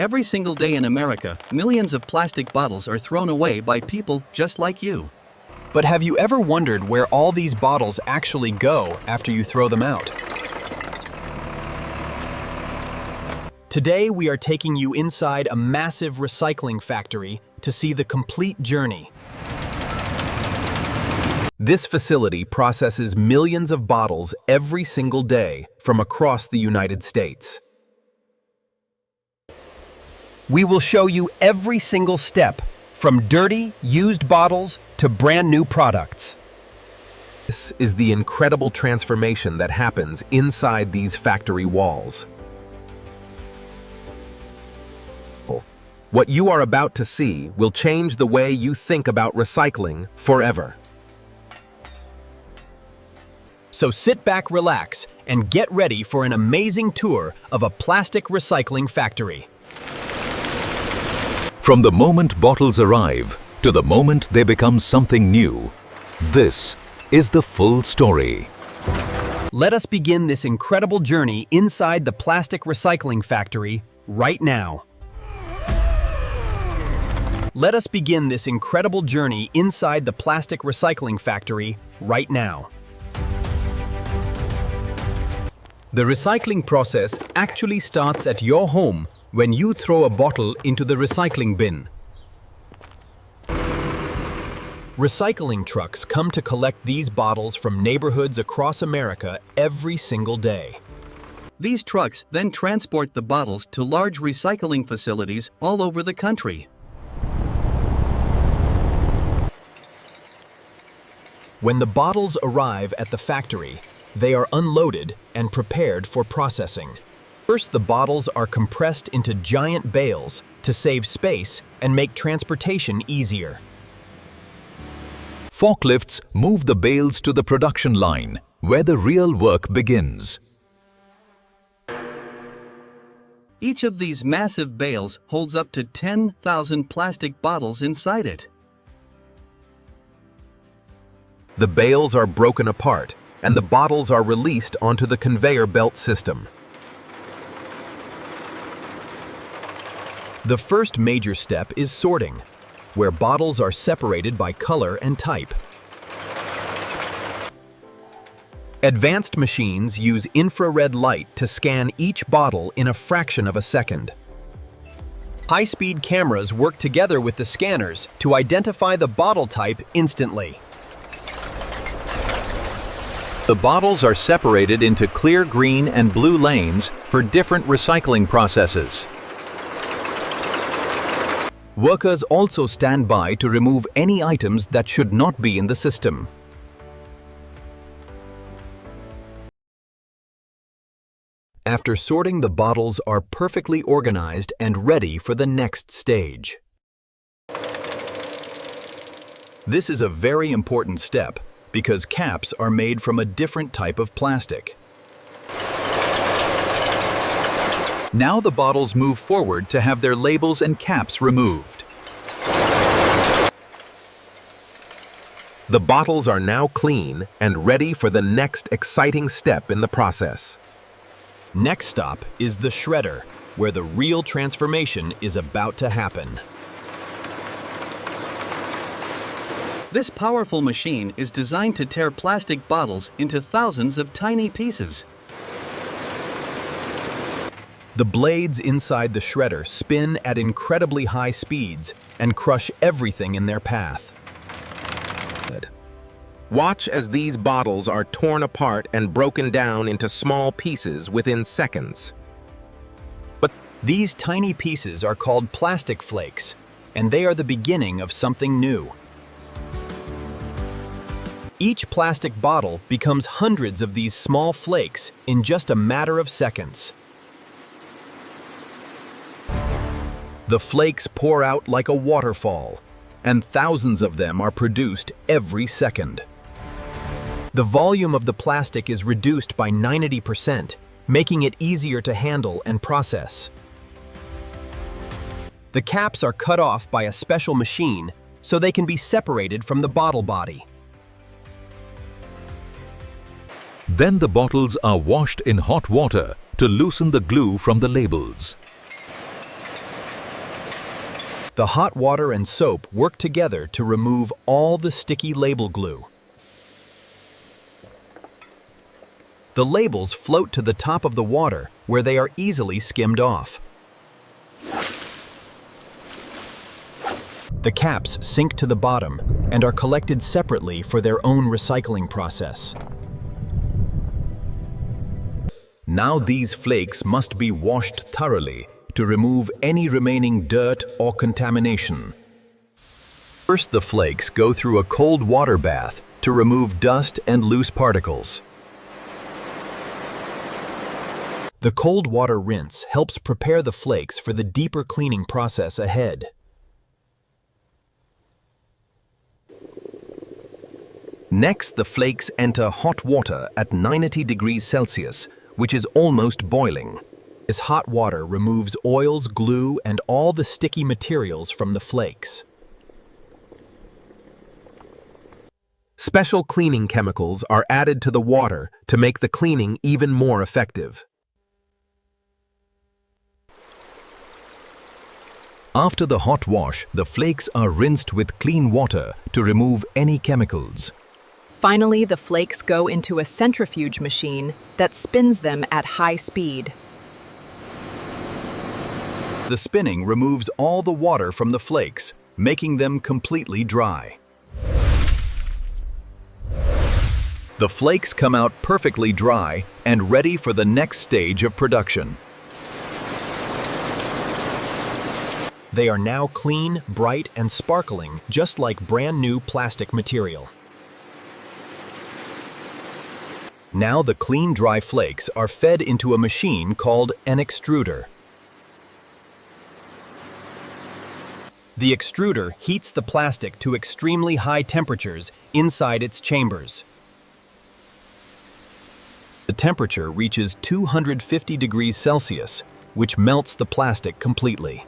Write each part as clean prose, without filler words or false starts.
Every single day in America, millions of plastic bottles are thrown away by people just like you. But have you ever wondered where all these bottles actually go after you throw them out? Today we are taking you inside a massive recycling factory to see the complete journey. This facility processes millions of bottles every single day from across the United States. We will show you every single step, from dirty, used bottles to brand new products. This is the incredible transformation that happens inside these factory walls. What you are about to see will change the way you think about recycling forever. So sit back, relax, and get ready for an amazing tour of a plastic recycling factory. From the moment bottles arrive to the moment they become something new, this is the full story. Let us begin this incredible journey inside the plastic recycling factory right now. Let us begin this incredible journey inside the plastic recycling factory right now. The recycling process actually starts at your home when you throw a bottle into the recycling bin. Recycling trucks come to collect these bottles from neighborhoods across America every single day. These trucks then transport the bottles to large recycling facilities all over the country. When the bottles arrive at the factory, they are unloaded and prepared for processing. First, the bottles are compressed into giant bales to save space and make transportation easier. Forklifts move the bales to the production line, where the real work begins. Each of these massive bales holds up to 10,000 plastic bottles inside it. The bales are broken apart, and the bottles are released onto the conveyor belt system. The first major step is sorting, where bottles are separated by color and type. Advanced machines use infrared light to scan each bottle in a fraction of a second. High-speed cameras work together with the scanners to identify the bottle type instantly. The bottles are separated into clear green and blue lanes for different recycling processes. Workers also stand by to remove any items that should not be in the system. After sorting, the bottles are perfectly organized and ready for the next stage. This is a very important step because caps are made from a different type of plastic. Now the bottles move forward to have their labels and caps removed. The bottles are now clean and ready for the next exciting step in the process. Next stop is the shredder, where the real transformation is about to happen. This powerful machine is designed to tear plastic bottles into thousands of tiny pieces. The blades inside the shredder spin at incredibly high speeds and crush everything in their path. Watch as these bottles are torn apart and broken down into small pieces within seconds. But these tiny pieces are called plastic flakes, and they are the beginning of something new. Each plastic bottle becomes hundreds of these small flakes in just a matter of seconds. The flakes pour out like a waterfall, and thousands of them are produced every second. The volume of the plastic is reduced by 90%, making it easier to handle and process. The caps are cut off by a special machine so they can be separated from the bottle body. Then the bottles are washed in hot water to loosen the glue from the labels. The hot water and soap work together to remove all the sticky label glue. The labels float to the top of the water, where they are easily skimmed off. The caps sink to the bottom and are collected separately for their own recycling process. Now these flakes must be washed thoroughly to remove any remaining dirt or contamination. First, the flakes go through a cold water bath to remove dust and loose particles. The cold water rinse helps prepare the flakes for the deeper cleaning process ahead. Next, the flakes enter hot water at 90 degrees Celsius, which is almost boiling. This hot water removes oils, glue, and all the sticky materials from the flakes. Special cleaning chemicals are added to the water to make the cleaning even more effective. After the hot wash, the flakes are rinsed with clean water to remove any chemicals. Finally, the flakes go into a centrifuge machine that spins them at high speed. The spinning removes all the water from the flakes, making them completely dry. The flakes come out perfectly dry and ready for the next stage of production. They are now clean, bright, and sparkling, just like brand new plastic material. Now the clean, dry flakes are fed into a machine called an extruder. The extruder heats the plastic to extremely high temperatures inside its chambers. The temperature reaches 250 degrees Celsius, which melts the plastic completely.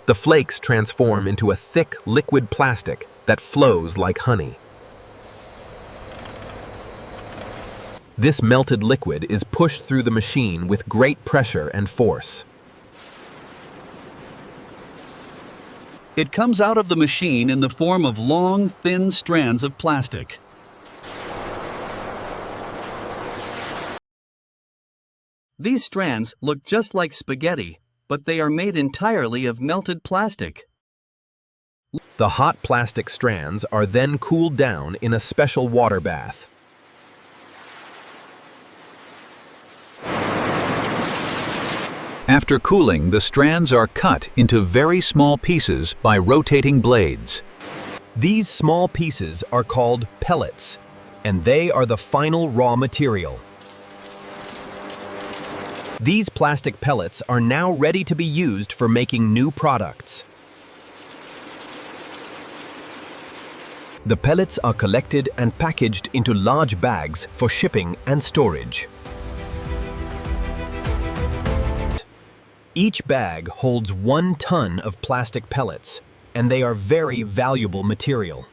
The flakes transform into a thick, liquid plastic that flows like honey. This melted liquid is pushed through the machine with great pressure and force. It comes out of the machine in the form of long, thin strands of plastic. These strands look just like spaghetti, but they are made entirely of melted plastic. The hot plastic strands are then cooled down in a special water bath. After cooling, the strands are cut into very small pieces by rotating blades. These small pieces are called pellets, and they are the final raw material. These plastic pellets are now ready to be used for making new products. The pellets are collected and packaged into large bags for shipping and storage. Each bag holds 1 ton of plastic pellets, and they are very valuable material.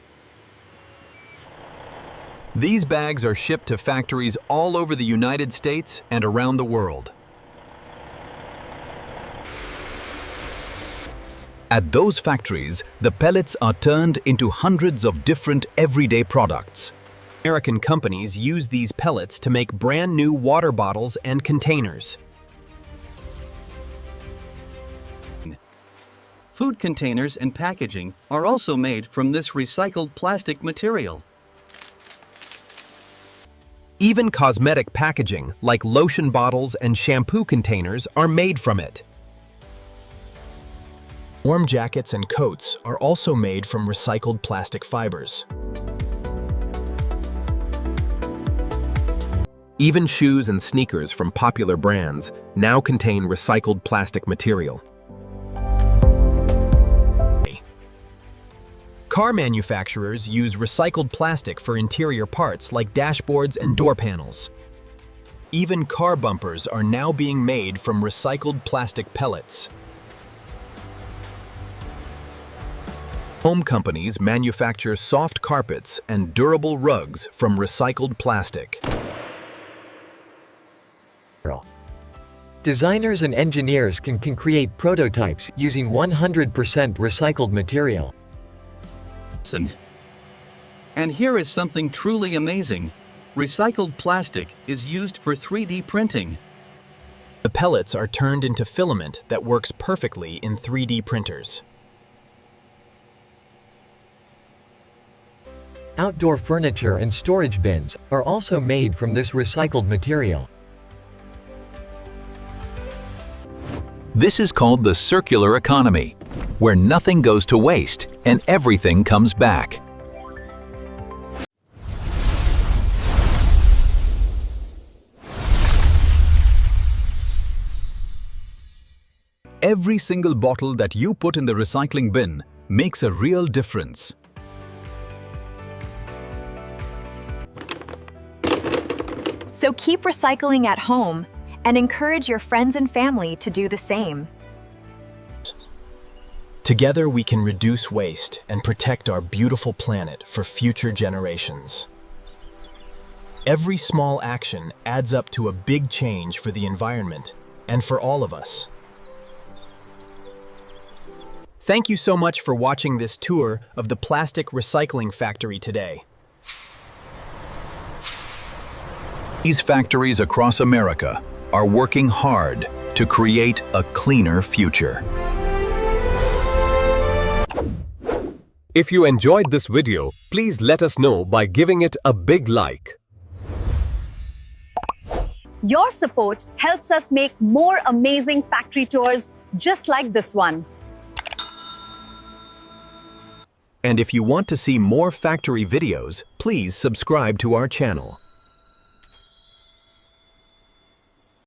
These bags are shipped to factories all over the United States and around the world. At those factories, the pellets are turned into hundreds of different everyday products. American companies use these pellets to make brand new water bottles and containers. Food containers and packaging are also made from this recycled plastic material. Even cosmetic packaging, like lotion bottles and shampoo containers, are made from it. Warm jackets and coats are also made from recycled plastic fibers. Even shoes and sneakers from popular brands now contain recycled plastic material. Car manufacturers use recycled plastic for interior parts like dashboards and door panels. Even car bumpers are now being made from recycled plastic pellets. Home companies manufacture soft carpets and durable rugs from recycled plastic. Designers and engineers can create prototypes using 100% recycled material. And here is something truly amazing. Recycled plastic is used for 3D printing. The pellets are turned into filament that works perfectly in 3D printers. Outdoor furniture and storage bins are also made from this recycled material. This is called the circular economy, where nothing goes to waste and everything comes back. Every single bottle that you put in the recycling bin makes a real difference. So keep recycling at home and encourage your friends and family to do the same. Together we can reduce waste and protect our beautiful planet for future generations. Every small action adds up to a big change for the environment and for all of us. Thank you so much for watching this tour of the plastic recycling factory today. These factories across America are working hard to create a cleaner future. If you enjoyed this video, please let us know by giving it a big like. Your support helps us make more amazing factory tours just like this one. And if you want to see more factory videos, please subscribe to our channel.